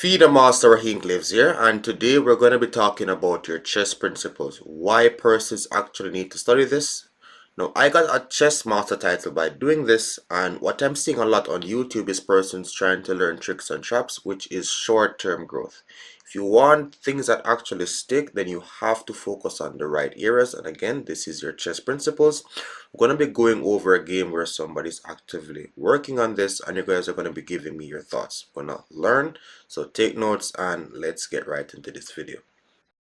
FIDE Master Raheem Glaves here, and today we're going to be talking about your chess principles. Why persons actually need to study this. Now, I got a chess master title by doing this, and what I'm seeing a lot on YouTube is persons trying to learn tricks and traps, which is short-term growth. If you want things that actually stick, then you have to focus on the right areas. And again, this is your chess principles. We're going to be going over a game where somebody's actively working on this, and you guys are going to be giving me your thoughts. We're going to learn, so take notes and let's get right into this video.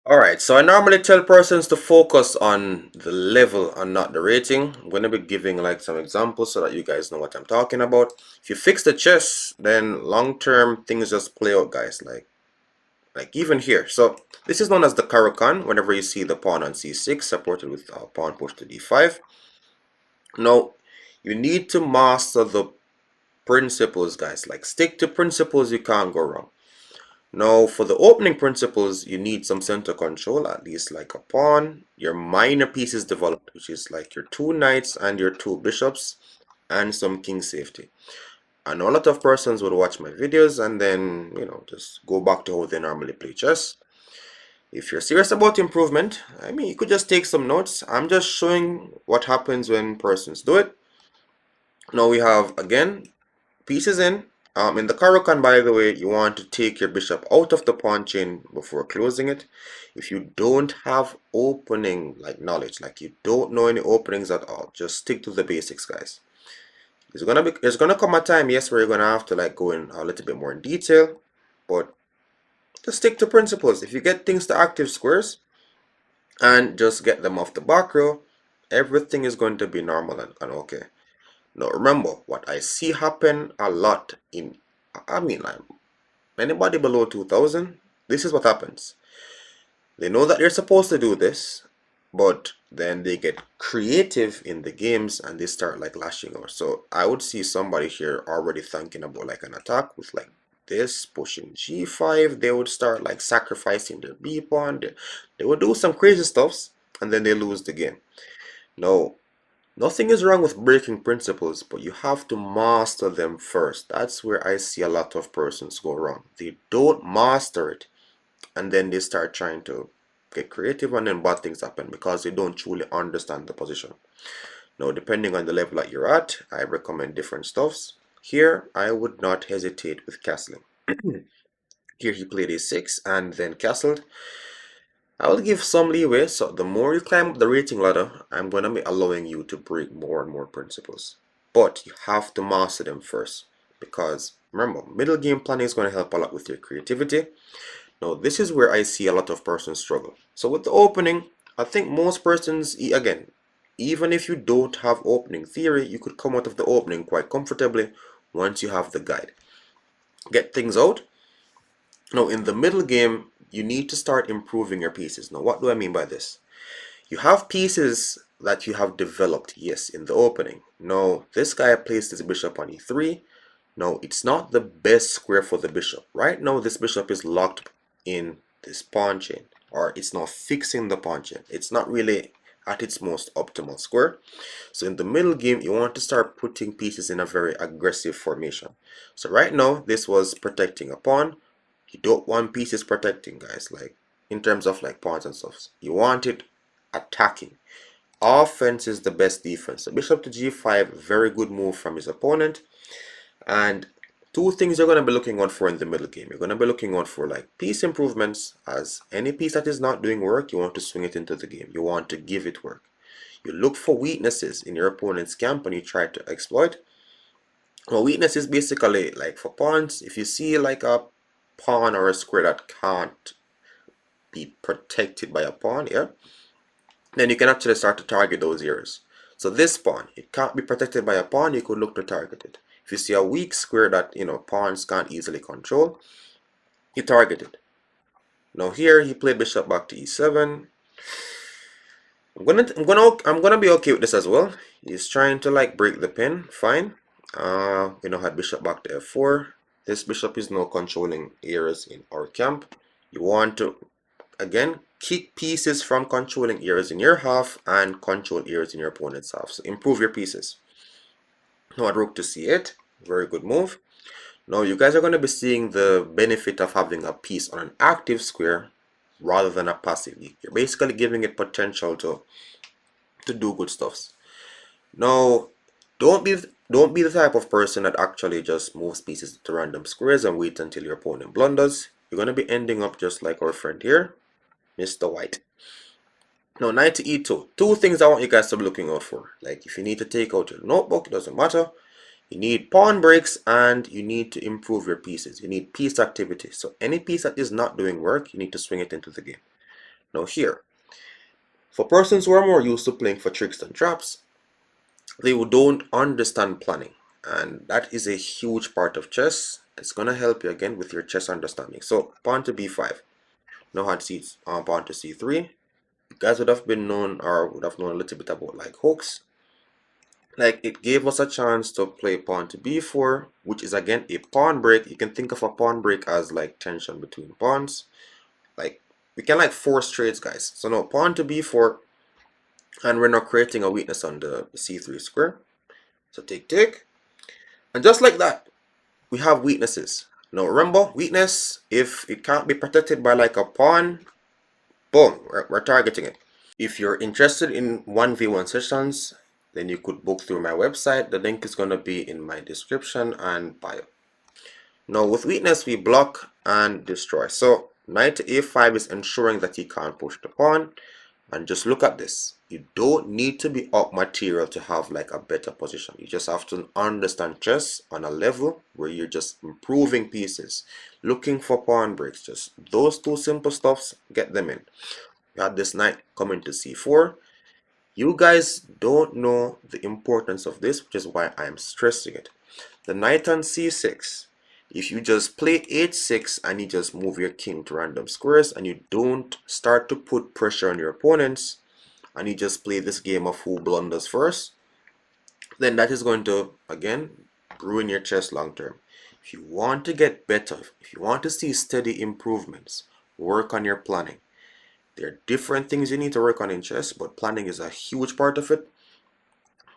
Alright, so I normally tell persons to focus on the level and not the rating. I'm going to be giving like some examples so that you guys know what I'm talking about. If you fix the chess, then long term things just play out, guys, like even here. So this is known as the Caro-Kann. Whenever you see the pawn on c6 supported with a pawn push to d5. Now you need to master the principles, guys. Like stick to principles, you can't go wrong. Now, for the opening principles, you need some center control, at least like a pawn, your minor pieces developed, which is like your two knights and your two bishops, and some king safety. I know a lot of persons would watch my videos and then, just go back to how they normally play chess. If you're serious about improvement, I mean, you could just take some notes. I'm just showing what happens when persons do it. Now we have, again, pieces in the Caro-Kann, by the way, you want to take your bishop out of the pawn chain before closing it. If you don't have opening knowledge, like you don't know any openings at all, just stick to the basics, guys. There's gonna come a time, yes, where you're gonna have to go in a little bit more in detail, but just stick to principles. If you get things to active squares and just get them off the back row, everything is going to be normal and okay. Now remember, what I see happen a lot anybody below 2000, this is what happens. They know that they're supposed to do this, but then they get creative in the games and they start lashing out. So I would see somebody here already thinking about an attack with this, pushing g5. They would start sacrificing their b pawn. They would do some crazy stuffs and then they lose the game. No. Nothing is wrong with breaking principles, but you have to master them first. That's where I see a lot of persons go wrong. They don't master it, and then they start trying to get creative, and then bad things happen because they don't truly understand the position. Now, depending on the level that you're at, I recommend different stuffs. Here, I would not hesitate with castling. Here he played a6 and then castled. I will give some leeway, so the more you climb up the rating ladder, I'm going to be allowing you to break more and more principles. But you have to master them first, because remember, middle game planning is going to help a lot with your creativity. Now, this is where I see a lot of persons struggle. So with the opening, I think most persons, again, even if you don't have opening theory, you could come out of the opening quite comfortably once you have the guide. Get things out. Now, in the middle game, you need to start improving your pieces. Now, what do I mean by this? You have pieces that you have developed, yes, in the opening. Now, this guy placed his bishop on e3. Now, it's not the best square for the bishop. Right now, this bishop is locked in this pawn chain, or it's not fixing the pawn chain. It's not really at its most optimal square. So in the middle game, you want to start putting pieces in a very aggressive formation. So right now, this was protecting a pawn. You don't want pieces protecting, guys, in terms of pawns and stuff. You want it attacking. Offense is the best defense. So bishop to g5, very good move from his opponent. And two things you're going to be looking out for in the middle game. You're going to be looking out for piece improvements, as any piece that is not doing work, you want to swing it into the game. You want to give it work. You look for weaknesses in your opponent's camp and you try to exploit. Well, weakness is basically for pawns. If you see a pawn or a square that can't be protected by a pawn here, then you can actually start to target those areas. So this pawn, it can't be protected by a pawn, you could look to target it. If you see a weak square that pawns can't easily control, you target it. Now here he played bishop back to e7. I'm gonna be okay with this as well. He's trying to break the pin, fine. Had bishop back to f4. This bishop is now controlling areas in our camp. You want to, again, kick pieces from controlling areas in your half and control areas in your opponent's half. So improve your pieces. Now at rook to c8, very good move. Now you guys are going to be seeing the benefit of having a piece on an active square rather than a passive. You're basically giving it potential to do good stuffs. Now, don't be the type of person that actually just moves pieces to random squares and wait until your opponent blunders. You're gonna be ending up just like our friend here, Mr. White. Now, knight to e2. Two things I want you guys to be looking out for. Like if you need to take out your notebook, it doesn't matter. You need pawn breaks and you need to improve your pieces. You need piece activity. So any piece that is not doing work, you need to swing it into the game. Now here, for persons who are more used to playing for tricks than traps, they don't understand planning, and that is a huge part of chess. It's gonna help you again with your chess understanding. So pawn to b5. Now had c pawn to c3. You guys would have been known or would have known a little bit about like hooks. Like it gave us a chance to play pawn to b4, which is again a pawn break. You can think of a pawn break as like tension between pawns. Like we can like force trades, guys. So now pawn to b4, and we're now creating a weakness on the c3 square. So take, and just like that, we have weaknesses. Now remember, weakness, if it can't be protected by like a pawn, boom, we're targeting it. If you're interested in 1v1 sessions, then you could book through my website. The link is going to be in my description and bio. Now with weakness, we block and destroy. So knight to a5 is ensuring that he can't push the pawn. And just look at this. You don't need to be up material to have like a better position. You just have to understand chess on a level where you're just improving pieces, looking for pawn breaks. Just those two simple stuffs, get them in. You had this knight coming to c4. You guys don't know the importance of this, which is why I'm stressing it. The knight on c6. If you just play h6 and you just move your king to random squares and you don't start to put pressure on your opponents and you just play this game of who blunders first, then that is going to, again, ruin your chess long term. If you want to get better, if you want to see steady improvements, work on your planning. There are different things you need to work on in chess, but planning is a huge part of it.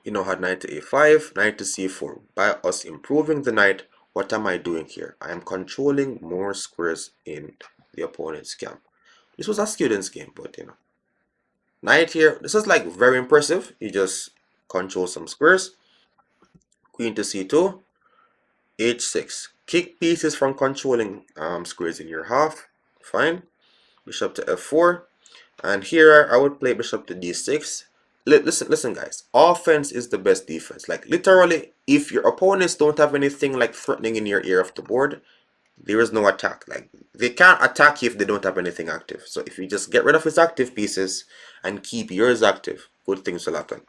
You know, had knight to a5, knight to c4. By us improving the knight, what am I doing here? I am controlling more squares in the opponent's camp. This was a student's game, but you know. Knight here, this is like very impressive. You just control some squares. Queen to c2, h6. Kick pieces from controlling squares in your half. Fine. Bishop to f4. And here I would play bishop to d6. Listen, guys. Offense is the best defense. Like literally, if your opponents don't have anything like threatening in your ear of the board, there is no attack. Like they can't attack you if they don't have anything active. So if you just get rid of his active pieces and keep yours active, good things will happen.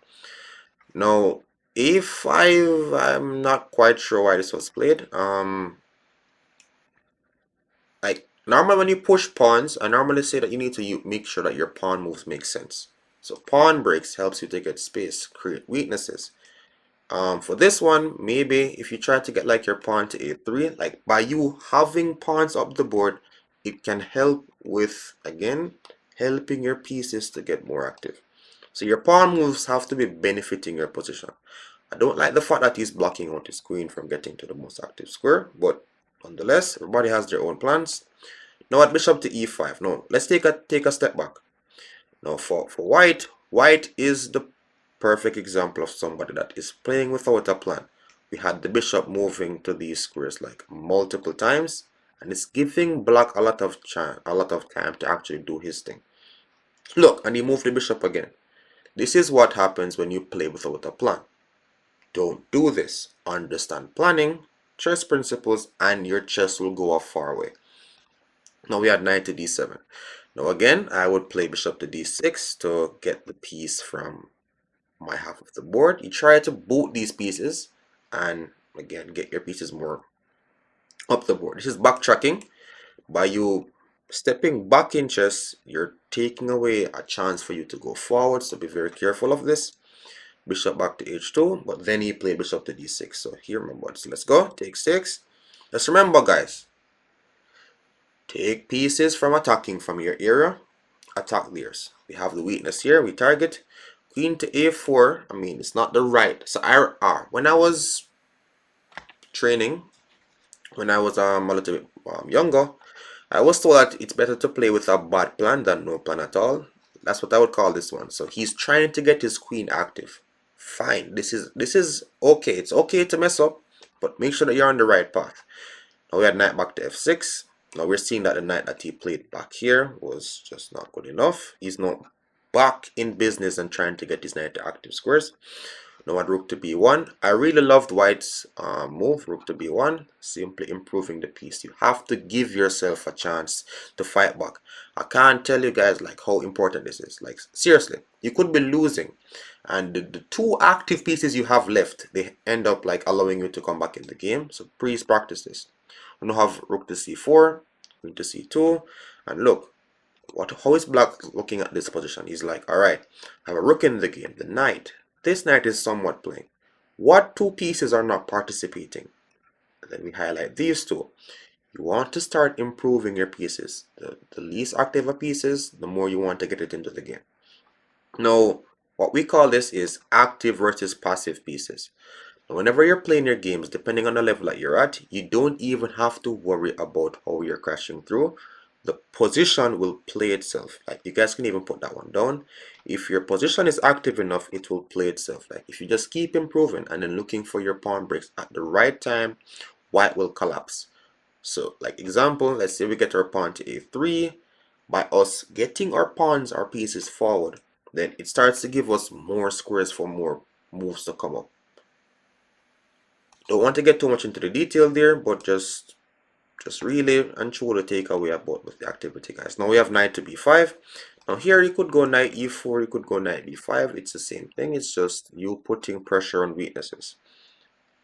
Now, a5, I'm not quite sure why this was played. Like normally when you push pawns, I normally say that you need to make sure that your pawn moves make sense. So pawn breaks helps you to get space, create weaknesses. For this one, maybe if you try to get like your pawn to a3, like by you having pawns up the board, it can help with, again, helping your pieces to get more active. So your pawn moves have to be benefiting your position. I don't like the fact that he's blocking out his queen from getting to the most active square, but nonetheless, everybody has their own plans. Now at bishop to e5. Now let's take a step back. Now for white, white is the perfect example of somebody that is playing without a plan. We had the bishop moving to these squares like multiple times, and it's giving black a lot of time to actually do his thing. Look, and he moved the bishop again. This is what happens when you play without a plan. Don't do this. Understand planning, chess principles, and your chess will go a far way. Now we had knight to d7. Now again, I would play bishop to d6 to get the piece from my half of the board. You try to boot these pieces and again get your pieces more up the board. This is backtracking. By you stepping back in chess, you're taking away a chance for you to go forward, so be very careful of this. Bishop back to h2, but then he played bishop to d6. So here, remember, so let's go, take 6. Just remember, guys, take pieces from attacking from your area, attack theirs. We have the weakness here, we target. Queen to a4, I mean, it's not the right. So when I was training, when I was a little bit younger, I was told that it's better to play with a bad plan than no plan at all. That's what I would call this one. So he's trying to get his queen active. Fine. This is okay. It's okay to mess up, but make sure that you're on the right path. Now we had knight back to f6. Now we're seeing that the knight that he played back here was just not good enough. He's not back in business and trying to get his knight to active squares. Now at rook to b1. I really loved white's move, rook to b1, simply improving the piece. You have to give yourself a chance to fight back. I can't tell you guys like how important this is. Like seriously, you could be losing, and the two active pieces you have left, they end up like allowing you to come back in the game. So please practice this. We now have rook to c4, rook to c2, and look, how is black looking at this position? He's like, alright, I have a rook in the game, the knight. This knight is somewhat playing. What two pieces are not participating? Then we highlight these two. You want to start improving your pieces. The least active pieces, the more you want to get it into the game. Now, what we call this is active versus passive pieces. Whenever you're playing your games, depending on the level that you're at, you don't even have to worry about how you're crashing through. The position will play itself. Like you guys can even put that one down. If your position is active enough, it will play itself. Like if you just keep improving and then looking for your pawn breaks at the right time, white will collapse. So like example, let's say we get our pawn to a3. By us getting our pawns, our pieces forward, then it starts to give us more squares for more moves to come up. Don't want to get too much into the detail there, but just really and truly take away about with the activity, guys. Now we have knight to b5. Now here you could go knight e4, you could go knight b5. It's the same thing. It's just you putting pressure on weaknesses.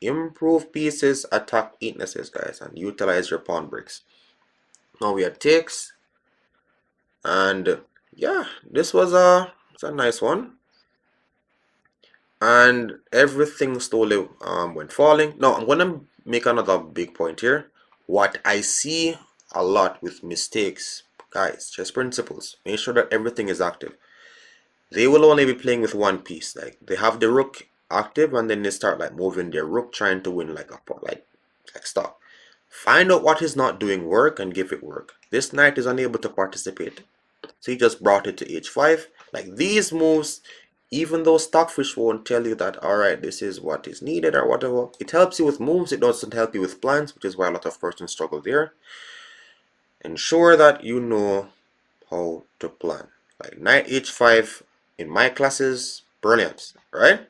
Improve pieces, attack weaknesses, guys, and utilize your pawn breaks. Now we had takes, and yeah, this was it's a nice one. And everything slowly went falling. Now I'm gonna make another big point here. What I see a lot with mistakes, guys, chess principles, make sure that everything is active. They will only be playing with one piece. Like they have the rook active and then they start like moving their rook trying to win like stop. Find out what is not doing work and give it work. This knight is unable to participate. So he just brought it to h5. Like these moves, even though Stockfish won't tell you that, alright, this is what is needed or whatever, it helps you with moves, it doesn't help you with plans, which is why a lot of persons struggle there. Ensure that you know how to plan. Like knight h5 in my classes, brilliant, right?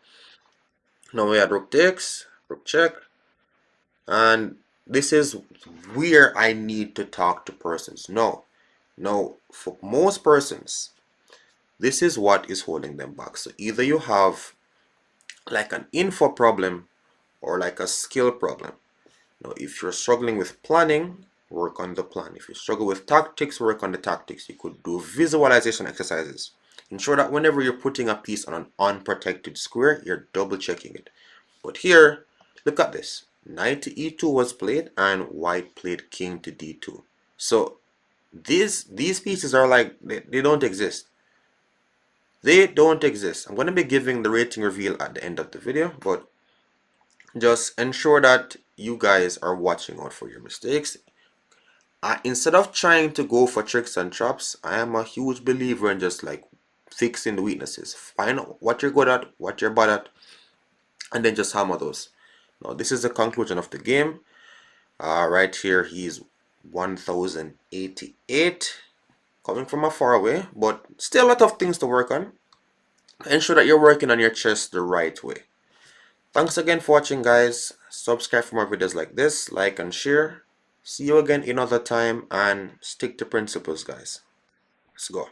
Now we had rook takes, rook check, and this is where I need to talk to persons. No, for most persons, this is what is holding them back. So either you have like an info problem or like a skill problem. Now, if you're struggling with planning, work on the plan. If you struggle with tactics, work on the tactics. You could do visualization exercises. Ensure that whenever you're putting a piece on an unprotected square, you're double checking it. But here, look at this. Knight to e2 was played and white played king to d2. So these pieces are like, they don't exist. They don't exist. I'm going to be giving the rating reveal at the end of the video, but just ensure that you guys are watching out for your mistakes. Instead of trying to go for tricks and traps, I am a huge believer in just like fixing the weaknesses. Find out what you're good at, what you're bad at, and then just hammer those. Now this is the conclusion of the game. Right here he's 1088, coming from a far away, but still a lot of things to work on. Ensure that you're working on your chess the right way. Thanks again for watching, guys. Subscribe for more videos like this, like and share. See you again another time, and stick to principles, guys. Let's go.